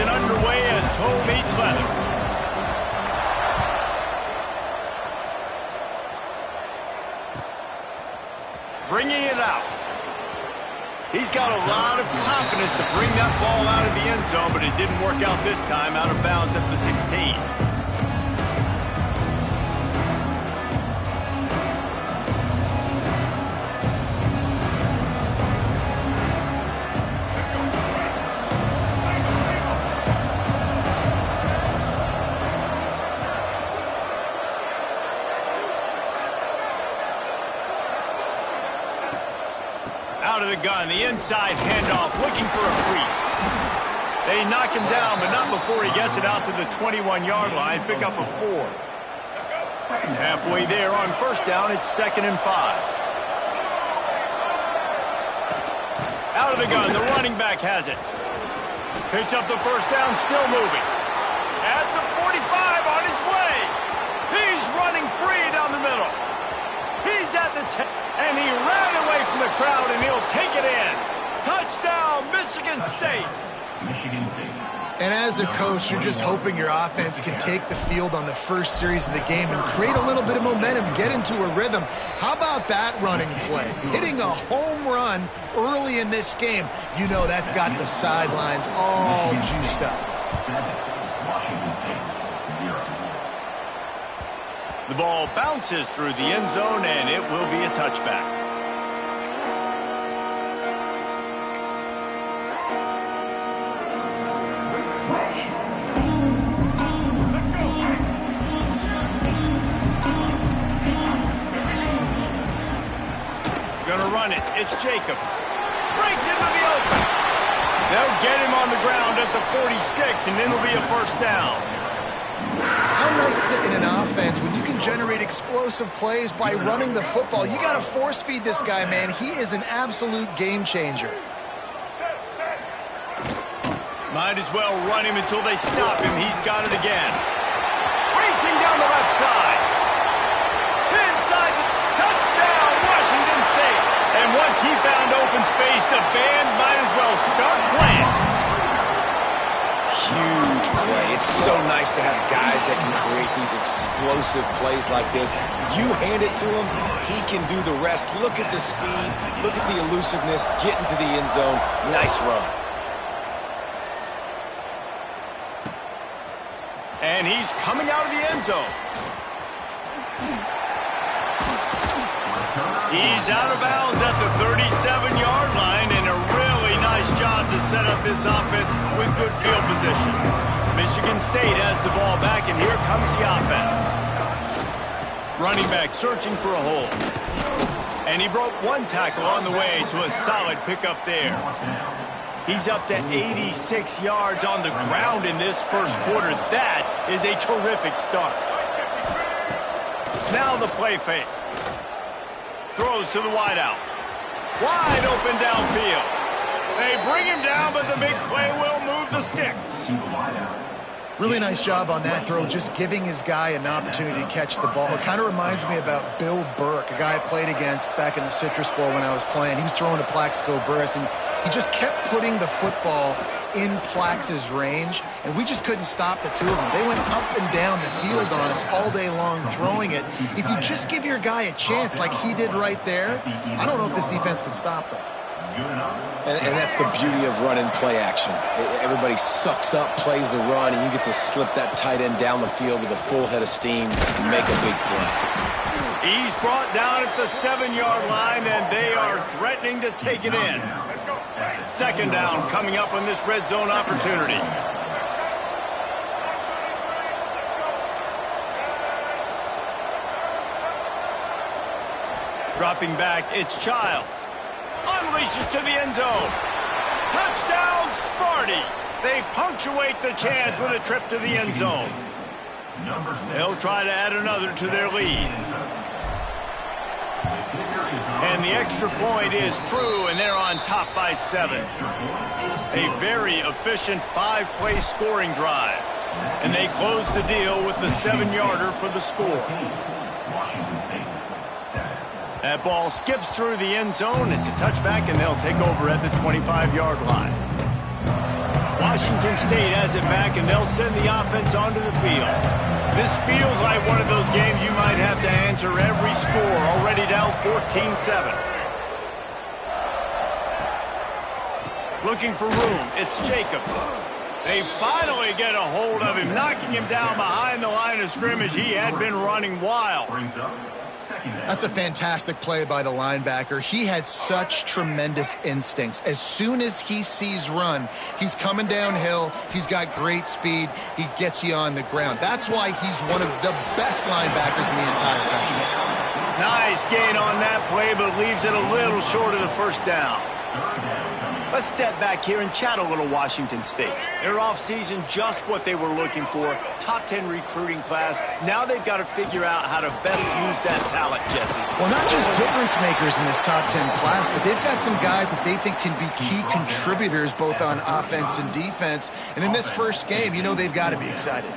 possession underway as toe meets leather. Bringing it out. He's got a lot of confidence to bring that ball out of the end zone, but it didn't work out this time, out of bounds at the 16. Out of the gun, the inside handoff, looking for a crease. They knock him down, but not before he gets it out to the 21-yard line. Pick up a 4. Halfway there on first down, it's 2nd and 5. Out of the gun, the running back has it. Picks up the first down, still moving. At the 45, on his way. He's running free down the middle. He's at the 10. And he ran away from the crowd, and he'll take it in. Touchdown, Michigan State. And as a coach, you're just hoping your offense can take the field on the first series of the game and create a little bit of momentum, get into a rhythm. How about that running play? Hitting a home run early in this game. You know that's got the sidelines all juiced up. The ball bounces through the end zone, and it will be a touchback. Gonna run it. It's Jacobs. Breaks into the open. They'll get him on the ground at the 46, and it'll be a first down. How nice is it in an offense when you can generate explosive plays by running the football? You got to force feed this guy, man. He is an absolute game changer. Might as well run him until they stop him. He's got it again. Racing down the left side. Inside the touchdown, Washington State. And once he found open space, the band might as well start playing. Huge play. It's so nice to have guys that can create these explosive plays like this. You hand it to him, he can do the rest. Look at the speed. Look at the elusiveness. Get into the end zone. Nice run. And he's coming out of the end zone. He's out of bounds at the 37-yard line, and a really nice job to set up this offense with good field position. Michigan State has the ball back, and here comes the offense. Running back searching for a hole. And he broke one tackle on the way to a solid pickup there. He's up to 86 yards on the ground in this first quarter. That is a terrific start. Now the play fake. Throws to the wideout. Wide open downfield. They bring him down, but the big play will move the sticks. Really nice job on that throw, just giving his guy an opportunity to catch the ball. It kind of reminds me about Bill Burke, a guy I played against back in the Citrus Bowl when I was playing. He was throwing to Plaxico Burress, and he just kept putting the football in Plax's range, and we just couldn't stop the two of them. They went up and down the field on us all day long throwing it. If you just give your guy a chance like he did right there, I don't know if this defense can stop them. And that's the beauty of running play action. Everybody sucks up, plays the run, and you get to slip that tight end down the field with a full head of steam and make a big play. He's brought down at the 7-yard line, and they are threatening to take it in. Second down coming up on this red zone opportunity. Dropping back, it's Childs. Unleashes to the end zone. Touchdown, Sparty. They punctuate the chance with a trip to the end zone. They'll try to add another to their lead. And the extra point is true, and they're on top by 7. A very efficient 5-play scoring drive. And they close the deal with the 7-yarder for the score. That ball skips through the end zone. It's a touchback, and they'll take over at the 25-yard line. Washington State has it back, and they'll send the offense onto the field. This feels like one of those games you might have to answer every score, already down 14-7. Looking for room, it's Jacobs. They finally get a hold of him, knocking him down behind the line of scrimmage. He had been running wild. That's a fantastic play by the linebacker. He has such tremendous instincts. As soon as he sees run, he's coming downhill. He's got great speed. He gets you on the ground. That's why he's one of the best linebackers in the entire country. Nice gain on that play, but leaves it a little short of the first down. Let's step back here and chat a little Washington State. Their offseason, just what they were looking for. Top 10 recruiting class. Now they've got to figure out how to best use that talent, Jesse. Well, not just difference makers in this top 10 class, but they've got some guys that they think can be key contributors both on offense and defense. And in this first game, you know they've got to be excited.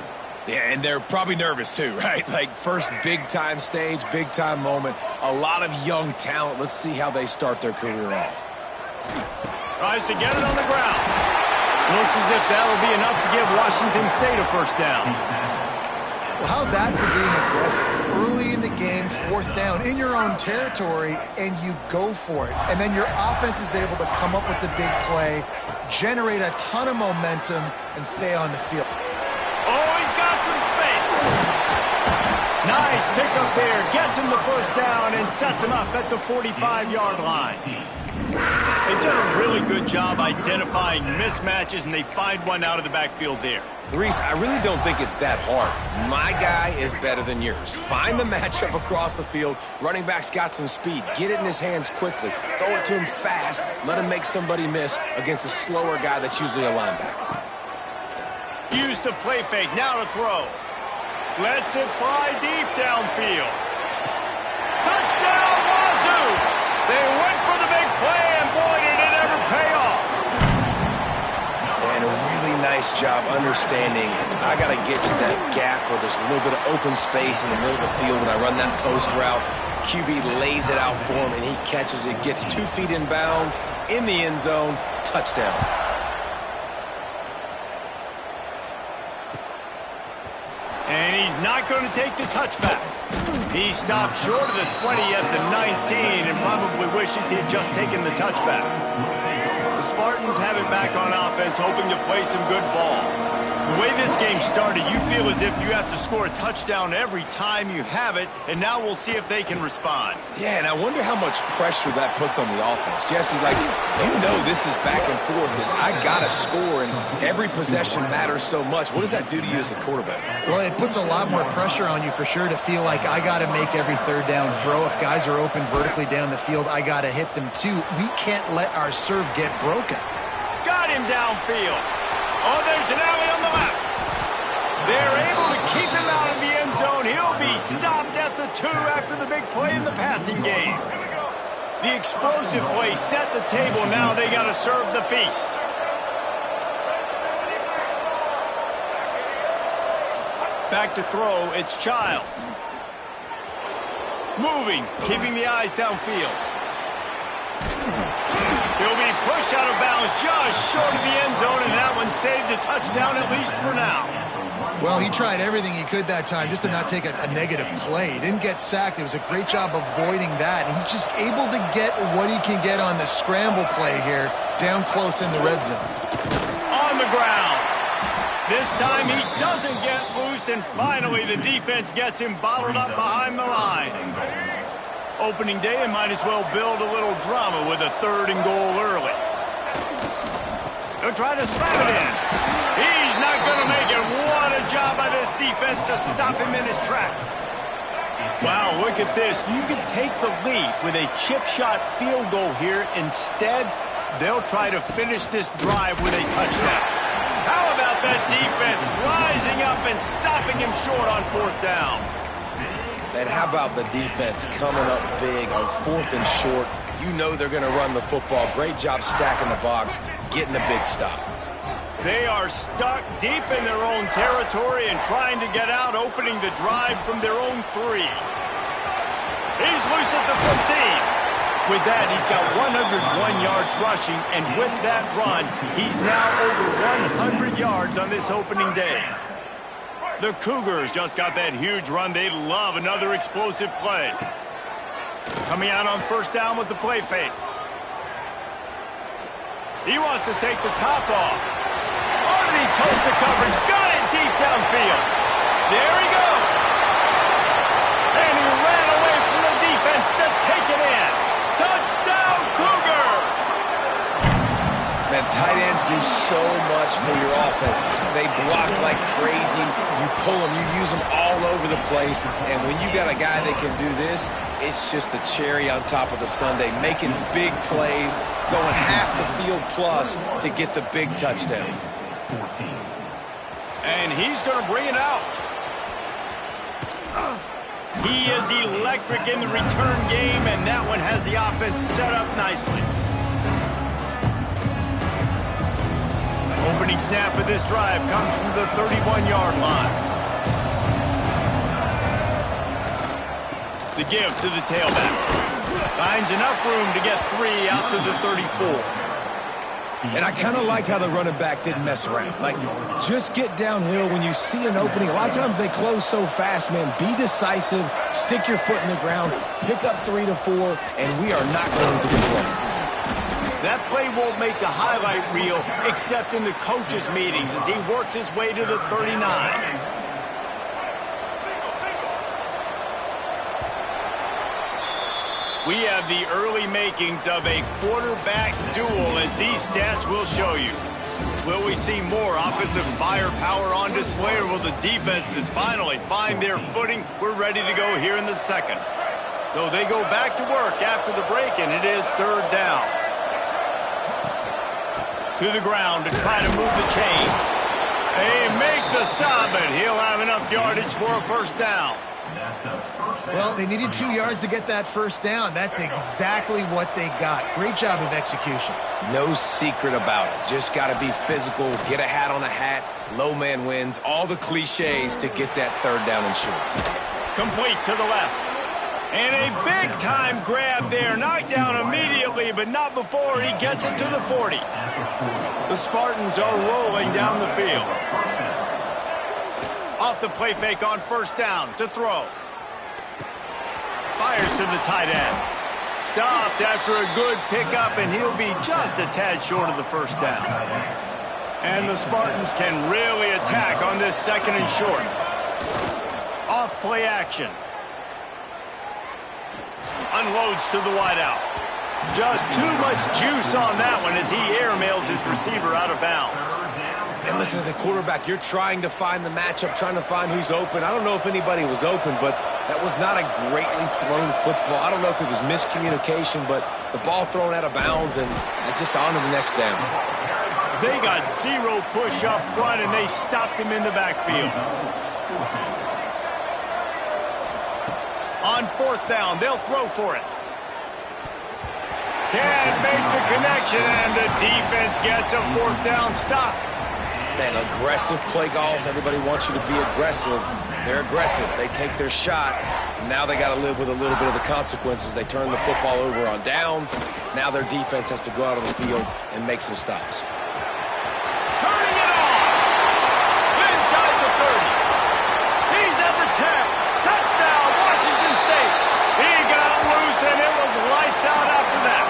Yeah, and they're probably nervous too, right? Like first big-time stage, big-time moment. A lot of young talent. Let's see how they start their career off. Tries to get it on the ground. Looks as if that'll be enough to give Washington State a first down. Well, how's that for being aggressive? Early in the game, fourth down, in your own territory, and you go for it. And then your offense is able to come up with the big play, generate a ton of momentum, and stay on the field. Oh, he's got some space. Nice pickup there. Gets him the first down and sets him up at the 45-yard line. They've done a really good job identifying mismatches, and they find one out of the backfield there. Reese, I really don't think it's that hard. My guy is better than yours. Find the matchup across the field. Running back's got some speed. Get it in his hands quickly. Throw it to him fast. Let him make somebody miss against a slower guy that's usually a linebacker. Use the play fake. Now to throw. Lets it fly deep downfield. Touchdown, Wazoo! They went for the big play, and boy, did it ever pay off. And a really nice job understanding I got to get to that gap where there's a little bit of open space in the middle of the field when I run that post route. QB lays it out for him, and he catches it, gets 2 feet in bounds, in the end zone, touchdown. And he's not going to take the touchback. He stopped short of the 20 at the 19 and probably wishes he had just taken the touchback. The Spartans have it back on offense, hoping to play some good ball. The way this game started, you feel as if you have to score a touchdown every time you have it, and now we'll see if they can respond. Yeah, and I wonder how much pressure that puts on the offense. Jesse, like, you know this is back and forth, and I got to score, and every possession matters so much. What does that do to you as a quarterback? Well, it puts a lot more pressure on you for sure to feel like I got to make every third down throw. If guys are open vertically down the field, I got to hit them too. We can't let our serve get broken. Got him downfield. Oh, there's an alley on the left. They're able to keep him out of the end zone. He'll be stopped at the 2 after the big play in the passing game. The explosive play set the table. Now they got to serve the feast. Back to throw, it's Childs. Moving, keeping the eyes downfield. He'll be pushed out of bounds just short of the end zone, and that one saved a touchdown at least for now. Well, he tried everything he could that time just to not take a negative play. He didn't get sacked. It was a great job avoiding that. And he's just able to get what he can get on the scramble play here, down close in the red zone. On the ground. This time he doesn't get loose, and finally the defense gets him bottled up behind the line. Opening day, and might as well build a little drama with a 3rd and goal early. They'll try to slam it in. He's not going to make it. What a job by this defense to stop him in his tracks. Wow, look at this. You could take the lead with a chip shot field goal here. Instead, they'll try to finish this drive with a touchdown. How about that defense rising up and stopping him short on 4th down? And how about the defense coming up big on 4th and short? You know they're going to run the football. Great job stacking the box, getting a big stop. They are stuck deep in their own territory and trying to get out, opening the drive from their own 3. He's loose at the 15. With that, he's got 101 yards rushing, and with that run, he's now over 100 yards on this opening day. The Cougars just got that huge run. They love another explosive play. Coming out on first down with the play fake. He wants to take the top off. Already toast the coverage. Got it deep downfield. There he goes. And he ran away from the defense to take it in. Touchdown, Cougars! Man, tight ends do so much for your offense. They block like crazy. You pull them, you use them all over the place. And when you got a guy that can do this, it's just the cherry on top of the sundae, making big plays, going half the field plus to get the big touchdown. And he's going to bring it out. He is electric in the return game, and that one has the offense set up nicely. Opening snap of this drive comes from the 31-yard line. The give to the tailback. Finds enough room to get 3 out to the 34. And I kind of like how the running back didn't mess around. Like, just get downhill when you see an opening. A lot of times they close so fast, man. Be decisive, stick your foot in the ground, pick up 3 to 4, and we are not going to complain. That play won't make the highlight reel except in the coaches' meetings as he works his way to the 39. We have the early makings of a quarterback duel, as these stats will show you. Will we see more offensive firepower on display, or will the defenses finally find their footing? We're ready to go here in the second. So they go back to work after the break, and it is third down. To the ground to try to move the chains. They make the stop, but he'll have enough yardage for a first down. Well, they needed 2 yards to get that first down. That's exactly what they got. Great job of execution. No secret about it. Just got to be physical, get a hat on a hat, low man wins, all the cliches to get that third down and short. Complete to the left. And a big-time grab there. Knocked down immediately, but not before he gets it to the 40. The Spartans are rolling down the field. Off the play fake on first down to throw. Fires to the tight end. Stopped after a good pickup, and he'll be just a tad short of the first down. And the Spartans can really attack on this second and short. Off play action. Unloads to the wideout. Just too much juice on that one as he airmails his receiver out of bounds. And listen, as a quarterback, you're trying to find the matchup, trying to find who's open. I don't know if anybody was open, but that was not a greatly thrown football. I don't know if it was miscommunication, but the ball thrown out of bounds and just on to the next down. They got 0 push up front, and they stopped him in the backfield. On fourth down, they'll throw for it. Can't make the connection, and the defense gets a fourth down stop. Man, aggressive play calls. Everybody wants you to be aggressive. They're aggressive. They take their shot. Now they got to live with a little bit of the consequences. They turn the football over on downs. Now their defense has to go out on the field and make some stops. Turning it on. Inside the 30. He's at the 10. Touchdown, Washington State. He got loose, and it was lights out after that.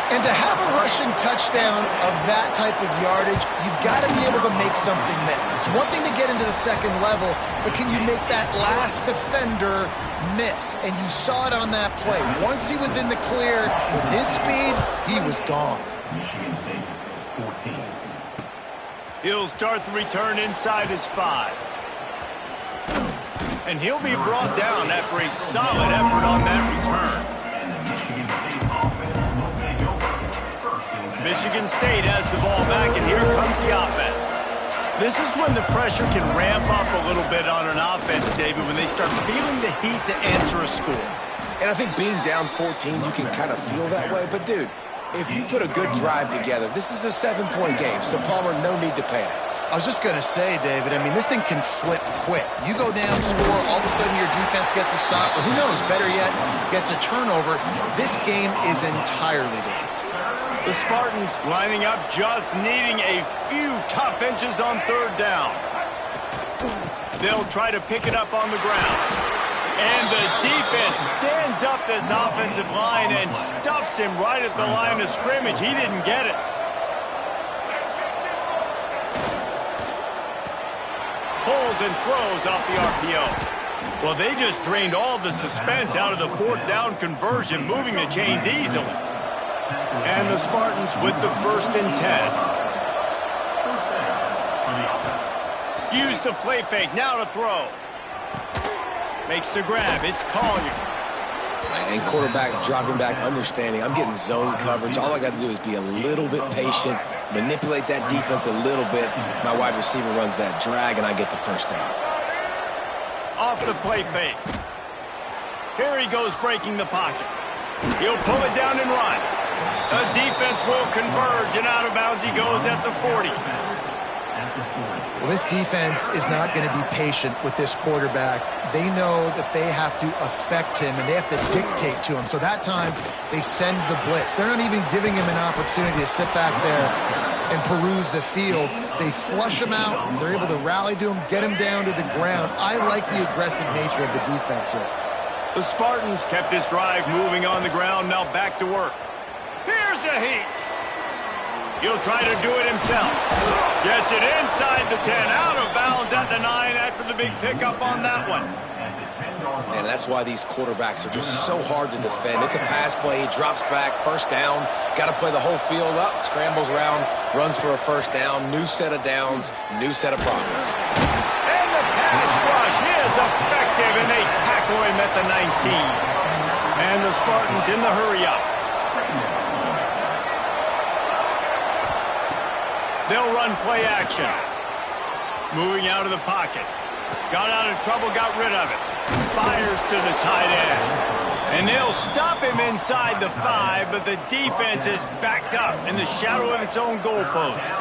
And to have a rushing touchdown of that type of yardage, you've got to be able to make something miss. It's one thing to get into the second level, but can you make that last defender miss? And you saw it on that play. Once he was in the clear with his speed, he was gone. He'll start the return inside his 5. And he'll be brought down after a solid effort on that return. Michigan State has the ball back, and here comes the offense. This is when the pressure can ramp up a little bit on an offense, David, when they start feeling the heat to answer a score. And I think being down 14, you can kind of feel that way. But, dude, if you put a good drive together, this is a 7-point game, so Palmer, no need to panic. I was just going to say, David, I mean, this thing can flip quick. You go down, score, all of a sudden your defense gets a stop, or who knows, better yet, gets a turnover. This game is entirely different. The Spartans lining up, just needing a few tough inches on third down. They'll try to pick it up on the ground. And the defense stands up this offensive line and stuffs him right at the line of scrimmage. He didn't get it. Pulls and throws off the RPO. Well, they just drained all the suspense out of the fourth down conversion, moving the chains easily. And the Spartans with the 1st and 10. Use the play fake, now to throw. Makes the grab, it's Collier. And quarterback dropping back, understanding. I'm getting zone coverage. All I got to do is be a little bit patient, manipulate that defense a little bit. My wide receiver runs that drag, and I get the 1st down. Off the play fake. Here he goes breaking the pocket. He'll pull it down and run. The defense will converge, and out of bounds he goes at the 40. Well, this defense is not going to be patient with this quarterback. They know that they have to affect him, and they have to dictate to him. So that time, they send the blitz. They're not even giving him an opportunity to sit back there and peruse the field. They flush him out. They're able to rally to him, get him down to the ground. I like the aggressive nature of the defense here. The Spartans kept this drive moving on the ground, now back to work. Here's a heat. He'll try to do it himself. Gets it inside the 10, out of bounds at the 9 after the big pickup on that one. And that's why these quarterbacks are just so hard to defend. It's a pass play, he drops back, 1st down, got to play the whole field up, scrambles around, runs for a 1st down, new set of downs, new set of problems. And the pass rush is effective, and they tackle him at the 19. And the Spartans in the hurry-up. They'll run play action. Moving out of the pocket. Got out of trouble, got rid of it. Fires to the tight end. And they'll stop him inside the 5, but the defense is backed up in the shadow of its own goalpost.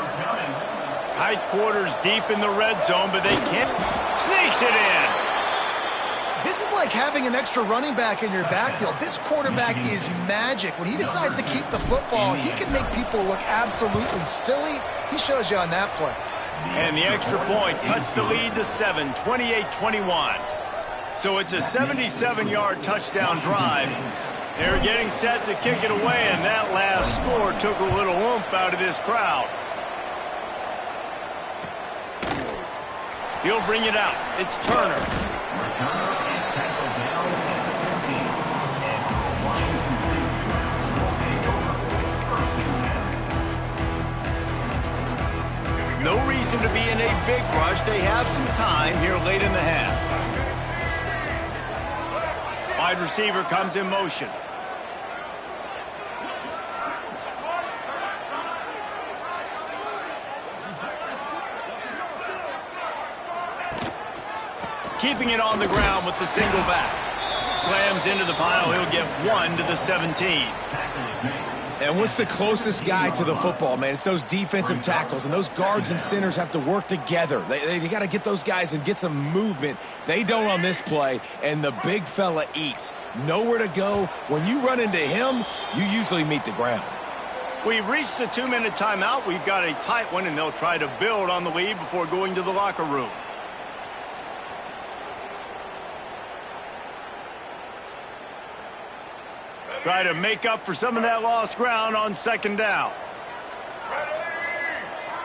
Tight quarters deep in the red zone, but they can't. Sneaks it in. This is like having an extra running back in your backfield. This quarterback is magic. When he decides to keep the football, he can make people look absolutely silly. He shows you on that play. And the extra point cuts the lead to 7, 28-21. So it's a 77-yard touchdown drive. They're getting set to kick it away, and that last score took a little oomph out of this crowd. He'll bring it out. It's Turner. No reason to be in a big rush. They have some time here late in the half. Wide receiver comes in motion. Keeping it on the ground with the single back. Slams into the pile. He'll get 1 to the 17. And what's the closest guy to the football, man? It's those defensive tackles, and those guards and centers have to work together. They got to get those guys and get some movement. They don't on this play, and the big fella eats. Nowhere to go. When you run into him, you usually meet the ground. We've reached the 2-minute timeout. We've got a tight one, and they'll try to build on the lead before going to the locker room. Try to make up for some of that lost ground on 2nd down.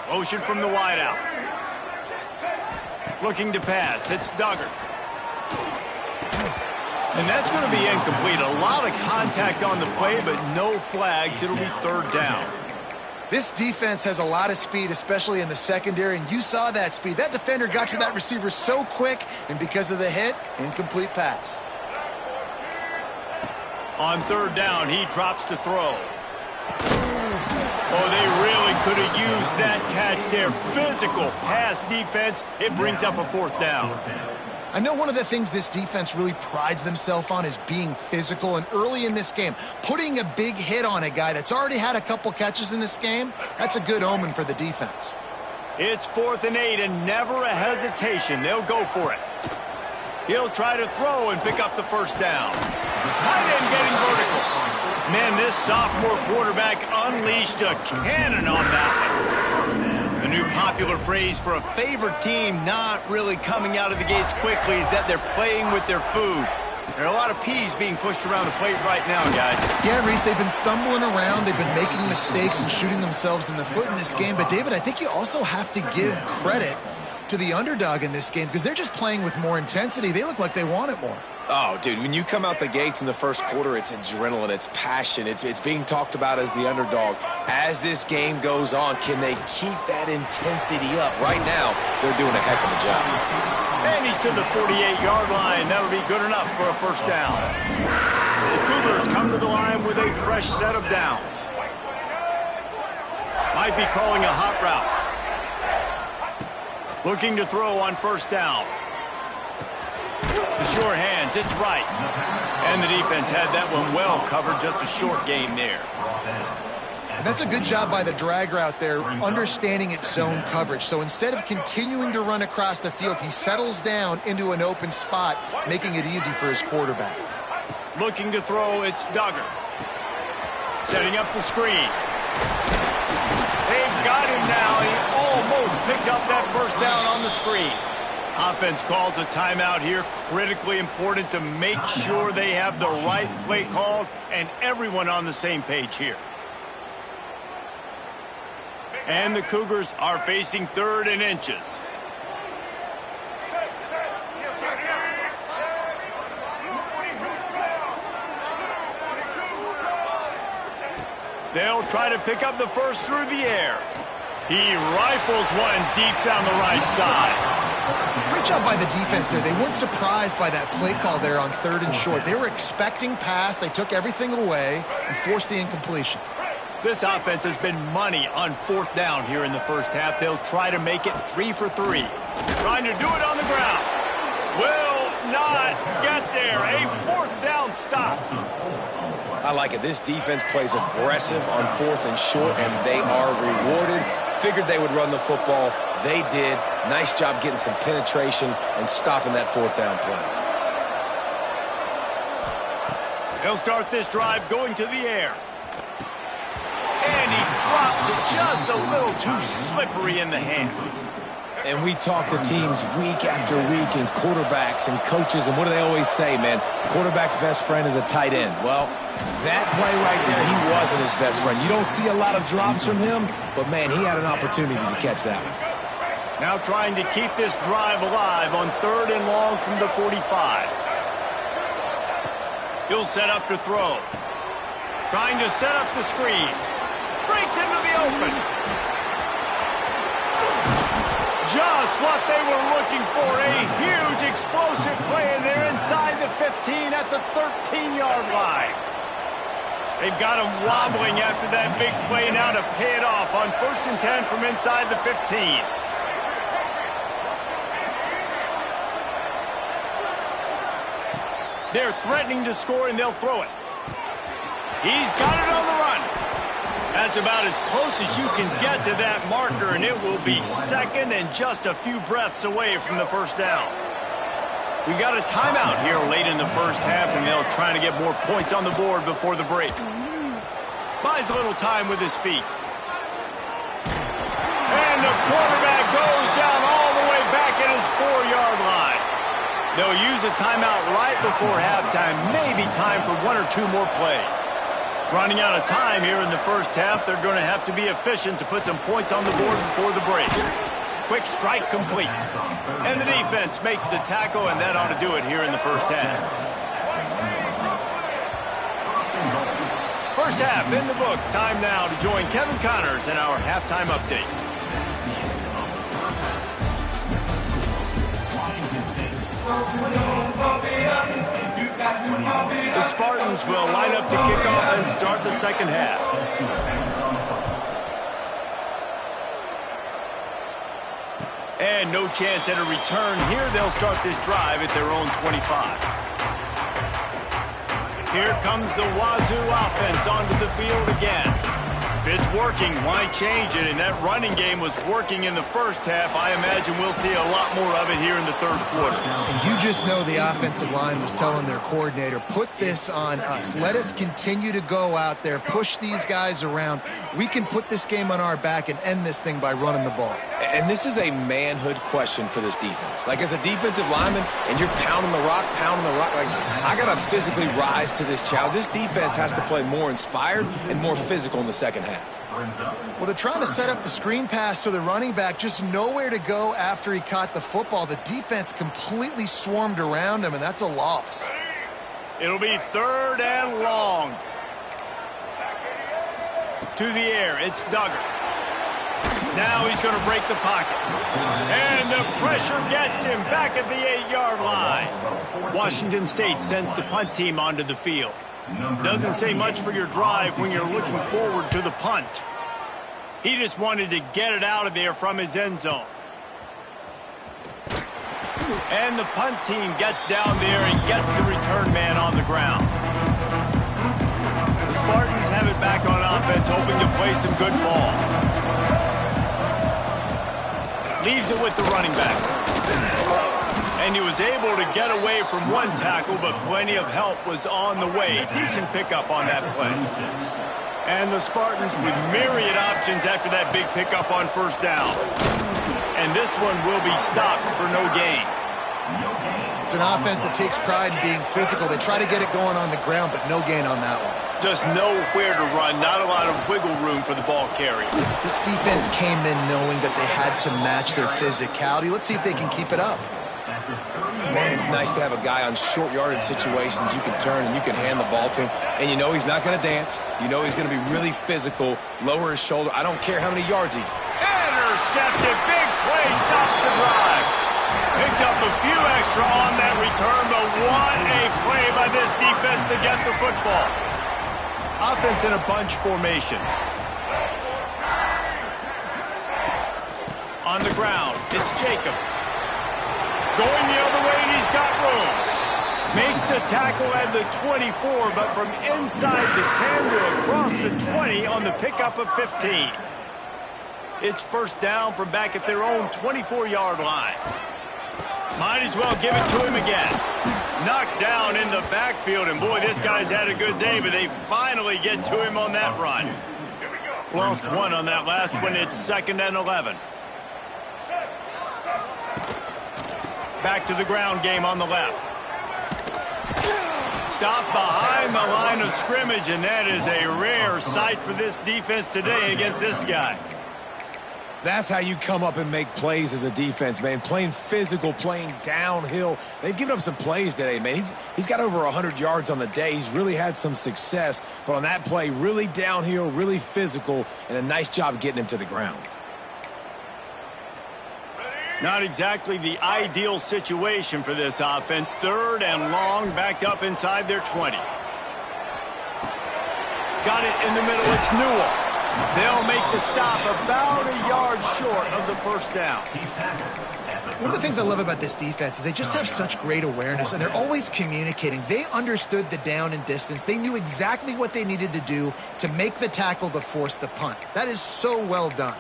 Motion from the wideout. Looking to pass. It's Duggar. And that's going to be incomplete. A lot of contact on the play, but no flags. It'll be 3rd down. This defense has a lot of speed, especially in the secondary, and you saw that speed. That defender got to that receiver so quick, and because of the hit, incomplete pass. On 3rd down, he drops to throw. Oh, they really could have used that catch there. Physical pass defense. It brings up a 4th down. I know one of the things this defense really prides themselves on is being physical, and early in this game, putting a big hit on a guy that's already had a couple catches in this game, that's a good omen for the defense. It's 4th and 8 and never a hesitation. They'll go for it. He'll try to throw and pick up the first down. Tight end getting vertical. Man, this sophomore quarterback unleashed a cannon on that one. The new popular phrase for a favored team not really coming out of the gates quickly is that they're playing with their food. There are a lot of peas being pushed around the plate right now, guys. Yeah, Reese, they've been stumbling around. They've been making mistakes and shooting themselves in the foot in this game. But, David, I think you also have to give credit to the underdog in this game because they're just playing with more intensity. They look like they want it more. Oh, dude, when you come out the gates in the first quarter, it's adrenaline, it's passion, it's being talked about as the underdog. As this game goes on, can they keep that intensity up? Right now, they're doing a heck of a job. And he's to the 48-yard line. That'll be good enough for a first down. The Cougars come to the line with a fresh set of downs. Might be calling a hot route. Looking to throw on first down. The sure hands, it's right. And the defense had that one well covered, just a short game there. And that's a good job by the drag route there, understanding its zone coverage. So instead of continuing to run across the field, he settles down into an open spot, making it easy for his quarterback. Looking to throw, it's Duggar. Setting up the screen. They've got him now. He almost picked up that first down on the screen. Offense calls a timeout here. Critically important to make sure they have the right play called and everyone on the same page here. And the Cougars are facing 3rd and inches. They'll try to pick up the first through the air. He rifles one deep down the right side. Great job by the defense there. They weren't surprised by that play call there on 3rd and short. They were expecting pass. They took everything away and forced the incompletion. This offense has been money on 4th down here in the first half. They'll try to make it 3 for 3. Trying to do it on the ground. Will not get there. A 4th down stop. I like it. This defense plays aggressive on 4th and short, and they are rewarded. Figured they would run the football. They did. Nice job getting some penetration and stopping that 4th down play. They'll start this drive going to the air. And he drops it just a little too slippery in the hands. And we talk to teams week after week and quarterbacks and coaches, and what do they always say, man? Quarterback's best friend is a tight end. Well, that play right there, he wasn't his best friend. You don't see a lot of drops from him, but, man, he had an opportunity to catch that one. Now trying to keep this drive alive on 3rd and long from the 45. He'll set up to throw. Trying to set up the screen. Breaks into the open. Just what they were looking for. A huge explosive play, and they're inside the 15 at the 13-yard line. They've got him wobbling after that big play now to pay it off on 1st and 10 from inside the 15. They're threatening to score, and they'll throw it. He's got it on the run. That's about as close as you can get to that marker, and it will be 2nd and just a few breaths away from the first down. We got a timeout here late in the first half, and they'll try to get more points on the board before the break. Buys a little time with his feet. And the quarterback goes down all the way back at his 4-yard line. They'll use a timeout right before halftime, maybe time for 1 or 2 more plays. Running out of time here in the first half, they're going to have to be efficient to put some points on the board before the break. Quick strike complete. And the defense makes the tackle, and that ought to do it here in the first half. First half in the books. Time now to join Kevin Connors in our halftime update. The Spartans will line up to kick off and start the second half. And no chance at a return here. They'll start this drive at their own 25. Here comes the Wazoo offense onto the field again. If it's working, why change it? And that running game was working in the first half. I imagine we'll see a lot more of it here in the third quarter. And you just know the offensive line was telling their coordinator, put this on us. Let us continue to go out there, push these guys around. We can put this game on our back and end this thing by running the ball. And this is a manhood question for this defense. Like, as a defensive lineman, and you're pounding the rock, like, I got to physically rise to this challenge. This defense has to play more inspired and more physical in the second half. Well, they're trying to set up the screen pass to the running back, just nowhere to go after he caught the football. The defense completely swarmed around him, and that's a loss. It'll be 3rd and long. To the air, it's Duggar. Now he's going to break the pocket. And the pressure gets him back at the 8-yard line. Washington State sends the punt team onto the field. Doesn't say much for your drive when you're looking forward to the punt. He just wanted to get it out of there from his end zone. And the punt team gets down there and gets the return man on the ground. The Spartans have it back on offense, hoping to play some good ball. Leaves it with the running back. And he was able to get away from one tackle, but plenty of help was on the way. Decent pickup on that play. And the Spartans with myriad options after that big pickup on first down. And this one will be stopped for no gain. It's an offense that takes pride in being physical. They try to get it going on the ground, but no gain on that one. Just nowhere to run, not a lot of wiggle room for the ball carrier. This defense came in knowing that they had to match their physicality. Let's see if they can keep it up. Man, it's nice to have a guy on short yardage situations you can turn and you can hand the ball to him. And you know he's not going to dance. You know he's going to be really physical, lower his shoulder. I don't care how many yards he... Intercepted, big play, stops the drive. Picked up a few extra on that return, but what a play by this defense to get the football. Offense in a bunch formation. On the ground, it's Jacobs. Going the other way, and he's got room. Makes the tackle at the 24, but from inside the 10 to across the 20 on the pickup of 15. It's first down from back at their own 24-yard line. Might as well give it to him again. Knocked down in the backfield, and boy, this guy's had a good day, but they finally get to him on that run. Lost one on that last one. It's 2nd and 11. Back to the ground game on the left. Stopped behind the line of scrimmage, and that is a rare sight for this defense today against this guy. That's how you come up and make plays as a defense, man. Playing physical, playing downhill. They've given up some plays today, man. He's got over 100 yards on the day. He's really had some success. But on that play, really downhill, really physical, and a nice job getting him to the ground. Not exactly the ideal situation for this offense. 3rd and long, backed up inside their 20. Got it in the middle. It's Newell. They'll make the stop about a yard short of the first down. One of the things I love about this defense is they just have such great awareness, and they're always communicating. They understood the down and distance. They knew exactly what they needed to do to make the tackle to force the punt. That is so well done.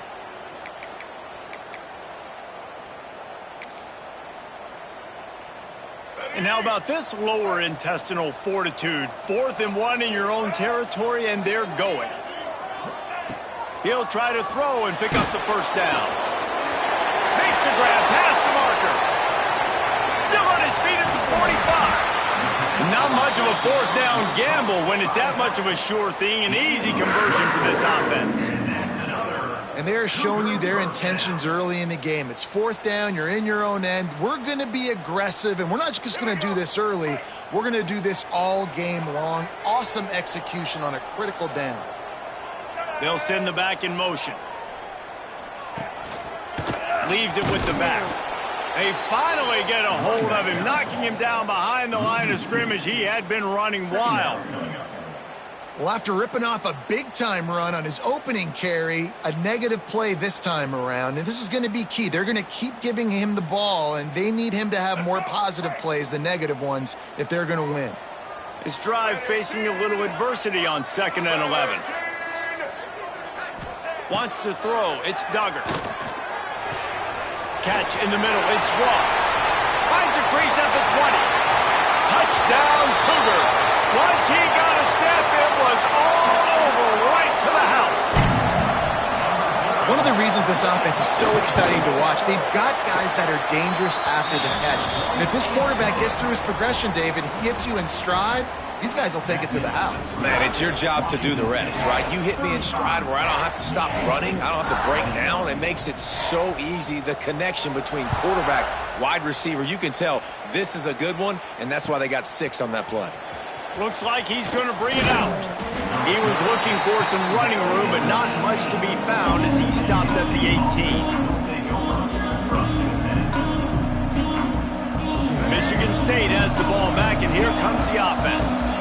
And how about this lower intestinal fortitude? 4th and 1 in your own territory, and they're going. He'll try to throw and pick up the first down. Makes the grab past the marker. Still on his feet at the 45. Not much of a 4th down gamble when it's that much of a sure thing. An easy conversion for this offense. And they're showing you their intentions early in the game. It's 4th down. You're in your own end. We're going to be aggressive, and we're not just going to do this early. We're going to do this all game long. Awesome execution on a critical down. They'll send the back in motion. Leaves it with the back. They finally get a hold of him, knocking him down behind the line of scrimmage. He had been running wild. Well, after ripping off a big-time run on his opening carry, a negative play this time around, and this is going to be key. They're going to keep giving him the ball, and they need him to have more positive plays than negative ones if they're going to win. His drive facing a little adversity on 2nd and 11. Wants to throw. It's Duggar. Catch in the middle. It's Ross. Finds a crease at the 20. Touchdown, Cougars. Once he got a step, it was all over right to the house. One of the reasons this offense is so exciting to watch, they've got guys that are dangerous after the catch. And if this quarterback gets through his progression, David, he hits you in stride, these guys will take it to the house. Man, it's your job to do the rest, right? You hit me in stride where I don't have to stop running. I don't have to break down. It makes it so easy, the connection between quarterback, wide receiver. You can tell this is a good one, and that's why they got 6 on that play. Looks like he's going to bring it out. He was looking for some running room, but not much to be found as he stopped at the 18. Michigan State has the ball back, and here comes the offense.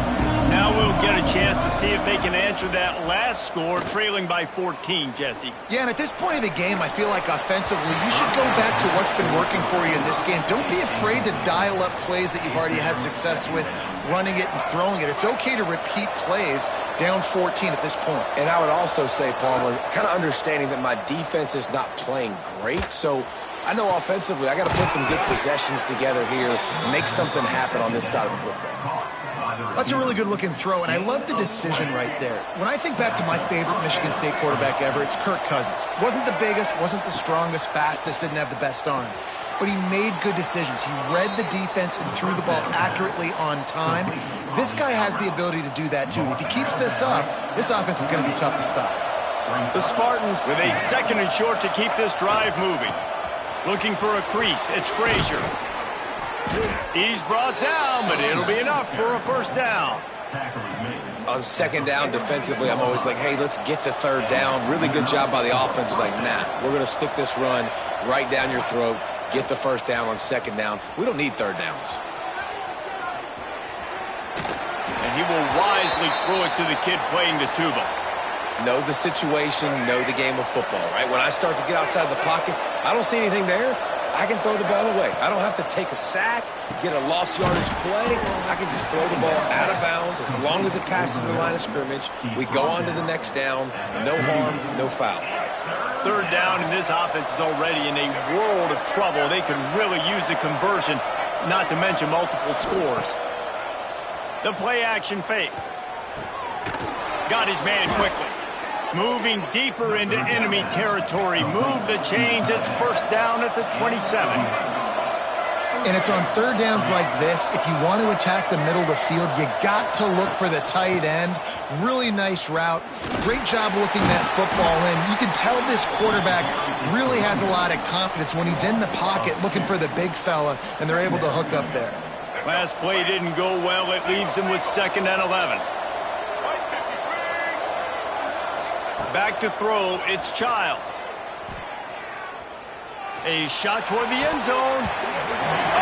Now we'll get a chance to see if they can answer that last score, trailing by 14, Jesse. Yeah, and at this point of the game, I feel like offensively, you should go back to what's been working for you in this game. Don't be afraid to dial up plays that you've already had success with, running it and throwing it. It's okay to repeat plays down 14 at this point. And I would also say, Palmer, kind of understanding that my defense is not playing great, so I know offensively I got to put some good possessions together here, make something happen on this side of the football. That's a really good-looking throw, and I love the decision right there. When I think back to my favorite Michigan State quarterback ever, it's Kirk Cousins. Wasn't the biggest, wasn't the strongest, fastest, didn't have the best arm. But he made good decisions. He read the defense and threw the ball accurately on time. This guy has the ability to do that, too. And if he keeps this up, this offense is going to be tough to stop. The Spartans with a 2nd and short to keep this drive moving. Looking for a crease. It's Frazier. He's brought down, but it'll be enough for a first down. On 2nd down defensively, I'm always like, hey, let's get to 3rd down. Really good job by the offense. It's like, nah, we're going to stick this run right down your throat, get the 1st down on 2nd down. We don't need 3rd downs. And he will wisely throw it to the kid playing the tuba. Know the situation, know the game of football, right? When I start to get outside the pocket, I don't see anything there. I can throw the ball away. I don't have to take a sack, get a lost yardage play. I can just throw the ball out of bounds. As long as it passes the line of scrimmage, we go on to the next down. No harm, no foul. 3rd down, and this offense is already in a world of trouble. They could really use a conversion, not to mention multiple scores. The play-action fake. Got his man quickly. Moving deeper into enemy territory. Move the chains. It's 1st down at the 27. And it's on 3rd downs like this. If you want to attack the middle of the field, you got to look for the tight end. Really nice route. Great job looking that football in. You can tell this quarterback really has a lot of confidence when he's in the pocket looking for the big fella, and they're able to hook up there. Last play didn't go well. It leaves him with 2nd and 11. Back to throw, it's Childs. A shot toward the end zone.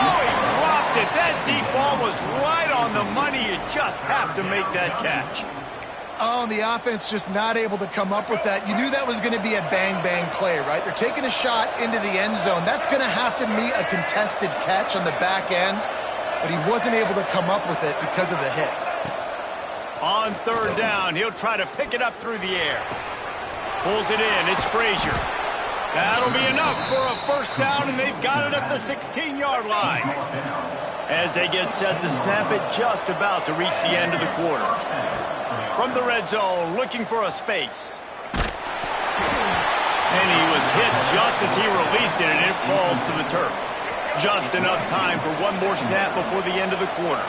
Oh, he dropped it. That deep ball was right on the money. You just have to make that catch. Oh, and the offense just not able to come up with that. You knew that was going to be a bang-bang play, right? They're taking a shot into the end zone. That's going to have to meet a contested catch on the back end, but he wasn't able to come up with it because of the hit. On 3rd down, he'll try to pick it up through the air. Pulls it in. It's Frazier. That'll be enough for a 1st down, and they've got it at the 16-yard line. As they get set to snap it, just about to reach the end of the quarter. From the red zone, looking for a space. And he was hit just as he released it, and it falls to the turf. Just enough time for one more snap before the end of the quarter.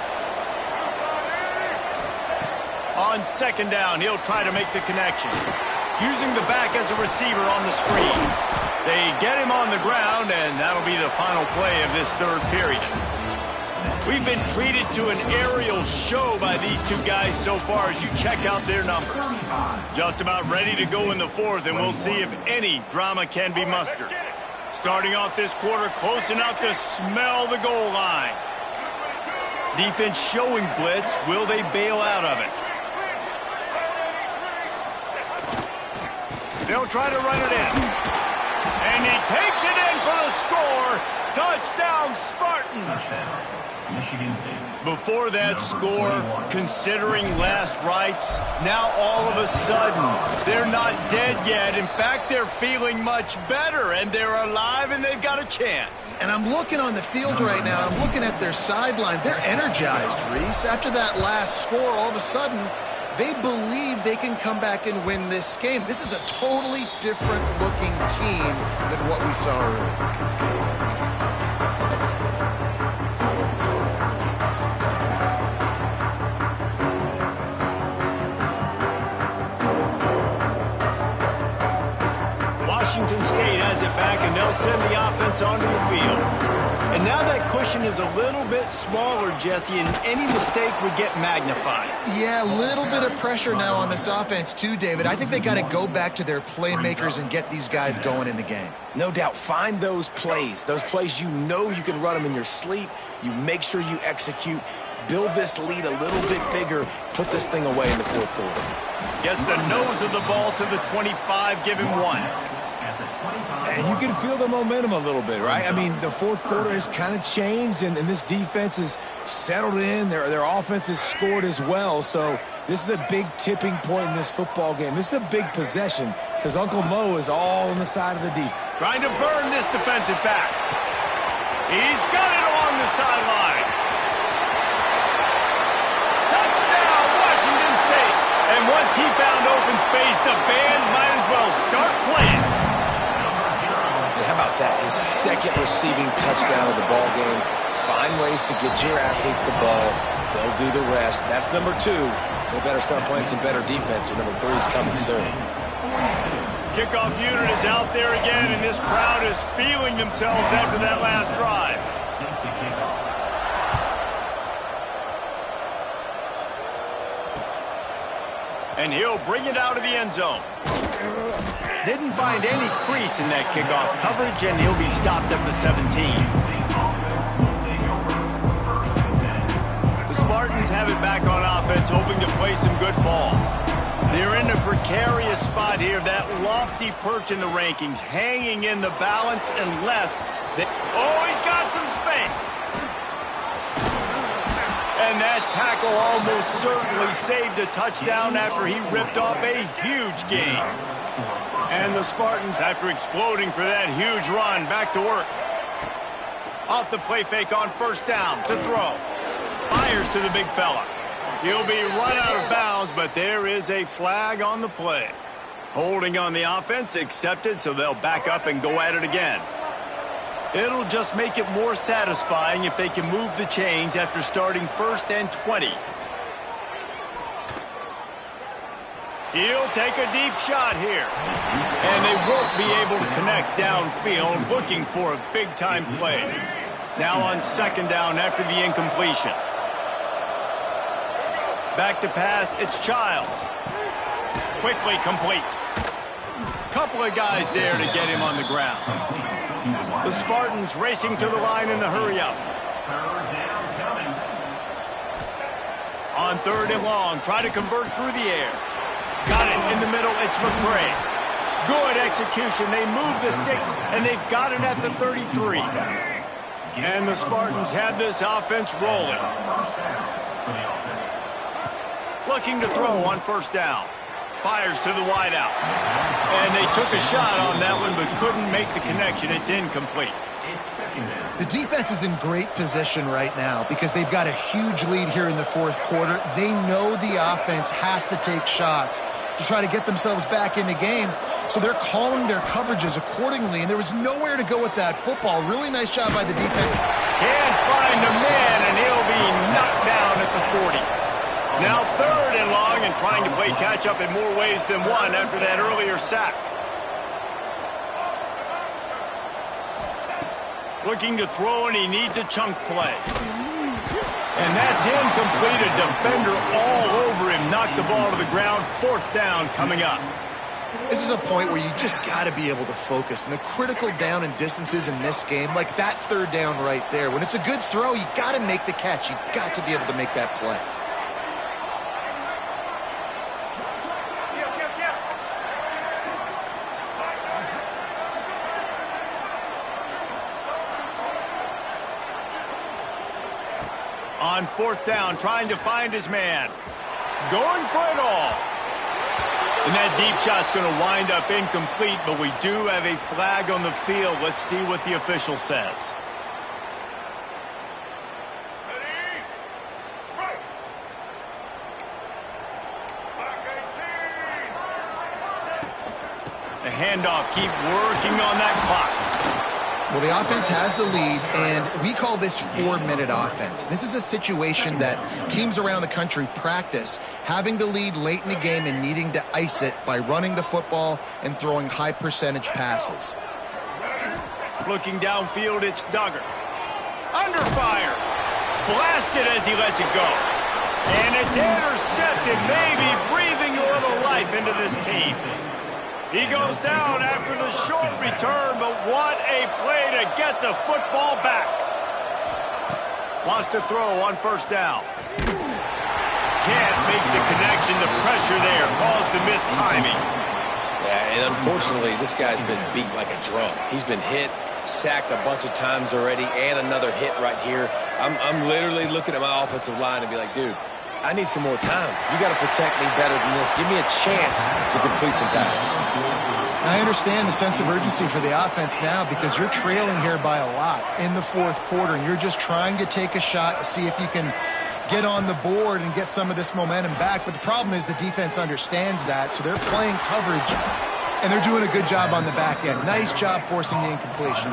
On 2nd down, he'll try to make the connection. Using the back as a receiver on the screen. They get him on the ground, and that'll be the final play of this 3rd period. We've been treated to an aerial show by these two guys so far as you check out their numbers. Just about ready to go in the 4th, and we'll see if any drama can be mustered. Starting off this quarter close enough to smell the goal line. Defense showing blitz. Will they bail out of it? They'll try to run it in. And he takes it in for the score. Touchdown, Spartans. Before that score, considering last rites, now all of a sudden, they're not dead yet. In fact, they're feeling much better, and they're alive, and they've got a chance. And I'm looking on the field right now. I'm looking at their sideline. They're energized, Reese. After that last score, all of a sudden, they believe they can come back and win this game. This is a totally different-looking team than what we saw earlier. Washington State has it back, and they'll send the offense onto the field. And now that cushion is a little bit smaller, Jesse, and any mistake would get magnified. Yeah, a little bit of pressure now on this offense too, David. I think they got to go back to their playmakers and get these guys going in the game. No doubt. Find those plays you know you can run them in your sleep. You make sure you execute. Build this lead a little bit bigger. Put this thing away in the fourth quarter. Gets the nose of the ball to the 25, give him one. And you can feel the momentum a little bit, right? I mean, the fourth quarter has kind of changed, and this defense is settled in. Their offense has scored as well. So this is a big tipping point in this football game. This is a big possession because Uncle Mo is all on the side of the defense. Trying to burn this defensive back. He's got it along the sideline. Touchdown, Washington State. And once he found open space, the band might as well start playing. How about that? His second receiving touchdown of the ball game. Find ways to get your athletes the ball. They'll do the rest. That's number 2. They better start playing some better defense, or number 3 is coming soon. Kickoff unit is out there again, and this crowd is feeling themselves after that last drive. And he'll bring it out of the end zone. Didn't find any crease in that kickoff coverage, and he'll be stopped at the 17. The Spartans have it back on offense, hoping to play some good ball. They're in a precarious spot here, that lofty perch in the rankings, hanging in the balance unless they... Oh, he's got some space. And that tackle almost certainly saved a touchdown after he ripped off a huge gain. And the Spartans, after exploding for that huge run, back to work. Off the play fake on first down, to throw. Fires to the big fella. He'll be run out of bounds, but there is a flag on the play. Holding on the offense, accepted, so they'll back up and go at it again. It'll just make it more satisfying if they can move the chains after starting 1st and 20. He'll take a deep shot here. And they won't be able to connect downfield, looking for a big-time play. Now on 2nd down after the incompletion. Back to pass, it's Childs. Quickly complete. Couple of guys there to get him on the ground. The Spartans racing to the line in the hurry-up. On 3rd and long, try to convert through the air. Got it in the middle, it's McCray. Good execution, they move the sticks, and they've got it at the 33. And the Spartans have this offense rolling. Looking to throw on 1st down. Fires to the wideout. And they took a shot on that one, but couldn't make the connection. It's incomplete. The defense is in great position right now because they've got a huge lead here in the 4th quarter. They know the offense has to take shots to try to get themselves back in the game. So they're calling their coverages accordingly, and there was nowhere to go with that football. Really nice job by the defense. Can't find a man, and he'll be knocked down at the 40. Now 3rd and long, and trying to play catch-up in more ways than one after that earlier sack. Looking to throw, and he needs a chunk play. And that's incomplete. A defender all over him. Knocked the ball to the ground. 4th down coming up. This is a point where you just got to be able to focus. And the critical down and distances in this game, like that 3rd down right there, when it's a good throw, you got to make the catch. You got to be able to make that play. On fourth down, trying to find his man. Going for it all. And that deep shot's going to wind up incomplete, but we do have a flag on the field. Let's see what the official says. The handoff, keep working on that clock. Well, the offense has the lead, and we call this 4-minute offense. This is a situation that teams around the country practice, having the lead late in the game and needing to ice it by running the football and throwing high-percentage passes. Looking downfield, it's Duggar. Under fire. Blasted as he lets it go. And it's intercepted, maybe breathing a little life into this team. He goes down after the short return, but what a play to get the football back. Wants to throw on first down. Can't make the connection. The pressure there caused the missed timing. Yeah, and unfortunately, this guy's been beat like a drum. He's been hit, sacked a bunch of times already, and another hit right here. I'm literally looking at my offensive line and be like, dude, I need some more time. You got to protect me better than this. Give me a chance to complete some passes. I understand the sense of urgency for the offense now because you're trailing here by a lot in the fourth quarter, and you're just trying to take a shot to see if you can get on the board and get some of this momentum back. But the problem is the defense understands that, so they're playing coverage, and they're doing a good job on the back end. Nice job forcing the incompletion.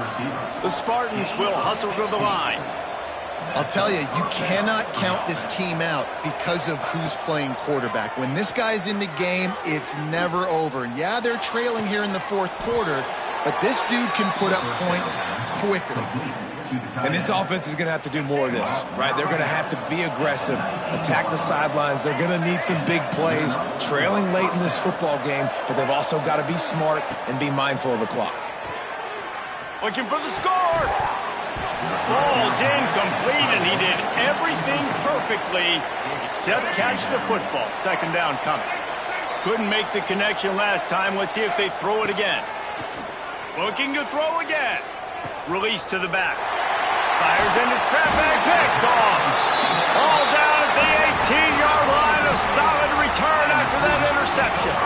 The Spartans will hustle to the line. I'll tell you, you cannot count this team out because of who's playing quarterback. When this guy's in the game, it's never over. Yeah, they're trailing here in the fourth quarter, but this dude can put up points quickly. And this offense is going to have to do more of this, right? They're going to have to be aggressive, attack the sidelines. They're going to need some big plays, trailing late in this football game, but they've also got to be smart and be mindful of the clock. Looking for the score. Falls incomplete, and he did everything perfectly except catch the football. Second down coming. Couldn't make the connection last time. Let's see if they throw it again. Looking to throw again. Release to the back. Fires into traffic. Picked off. All down at the 18-yard line. A solid return after that interception.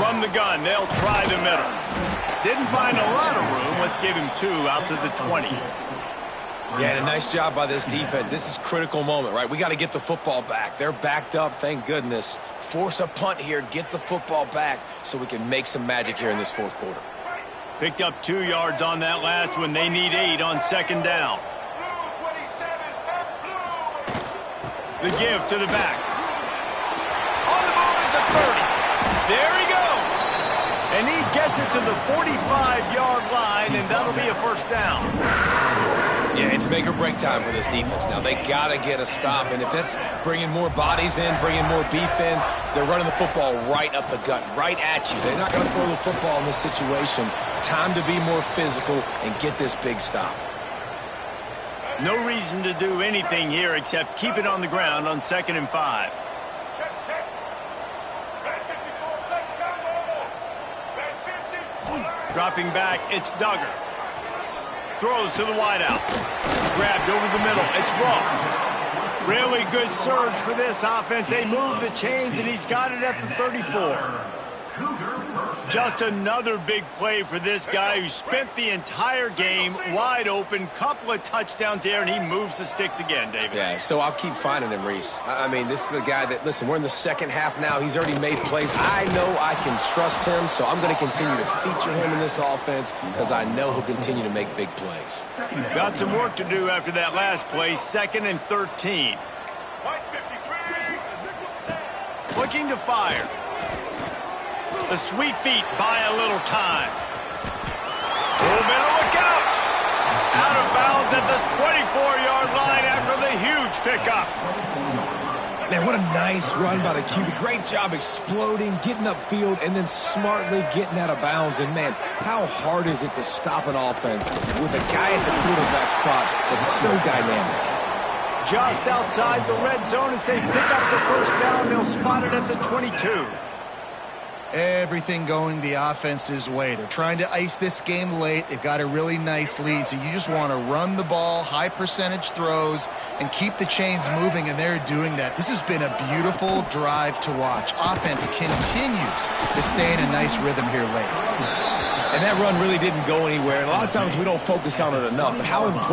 From the gun, they'll try the middle. Didn't find a lot of room. Let's give him 2 out to the 20. Yeah, and a nice job by this defense. This is a critical moment, right? We got to get the football back. They're backed up, thank goodness. Force a punt here, get the football back so we can make some magic here in this fourth quarter. Picked up 2 yards on that last one. They need 8 on second down. The give to the back. On the move at the 30. There he goes. And he gets it to the 45-yard line, and that'll be a first down. Yeah, it's make or break time for this defense now. They got to get a stop, and if that's bringing more bodies in, bringing more beef in, they're running the football right up the gut, right at you. They're not going to throw the football in this situation. Time to be more physical and get this big stop. No reason to do anything here except keep it on the ground on 2nd and 5. Dropping back, it's Duggar. Throws to the wideout. Grabbed over the middle, it's Ross. Really good surge for this offense. They move the chains, and he's got it at the 34. Just another big play for this guy who spent the entire game wide open. Couple of touchdowns there, and he moves the sticks again, David. Yeah, so I'll keep finding him, Reese. I mean, this is a guy that, listen, we're in the second half now. He's already made plays. I know I can trust him, so I'm going to continue to feature him in this offense because I know he'll continue to make big plays. Got some work to do after that last play. 2nd and 13. Looking to fire. The sweet feet buy a little time. Oh, better look out. Out of bounds at the 24-yard line after the huge pickup. Man, what a nice run by the QB. Great job exploding, getting upfield, and then smartly getting out of bounds. And, man, how hard is it to stop an offense with a guy at the quarterback spot that's so dynamic? Just outside the red zone as they pick up the first down. They'll spot it at the 22. Everything going the offense's way. They're trying to ice this game late. They've got a really nice lead, so you just want to run the ball, high percentage throws, and keep the chains moving, and they're doing that. This has been a beautiful drive to watch. Offense continues to stay in a nice rhythm here late. And that run really didn't go anywhere, and a lot of times we don't focus on it enough. How important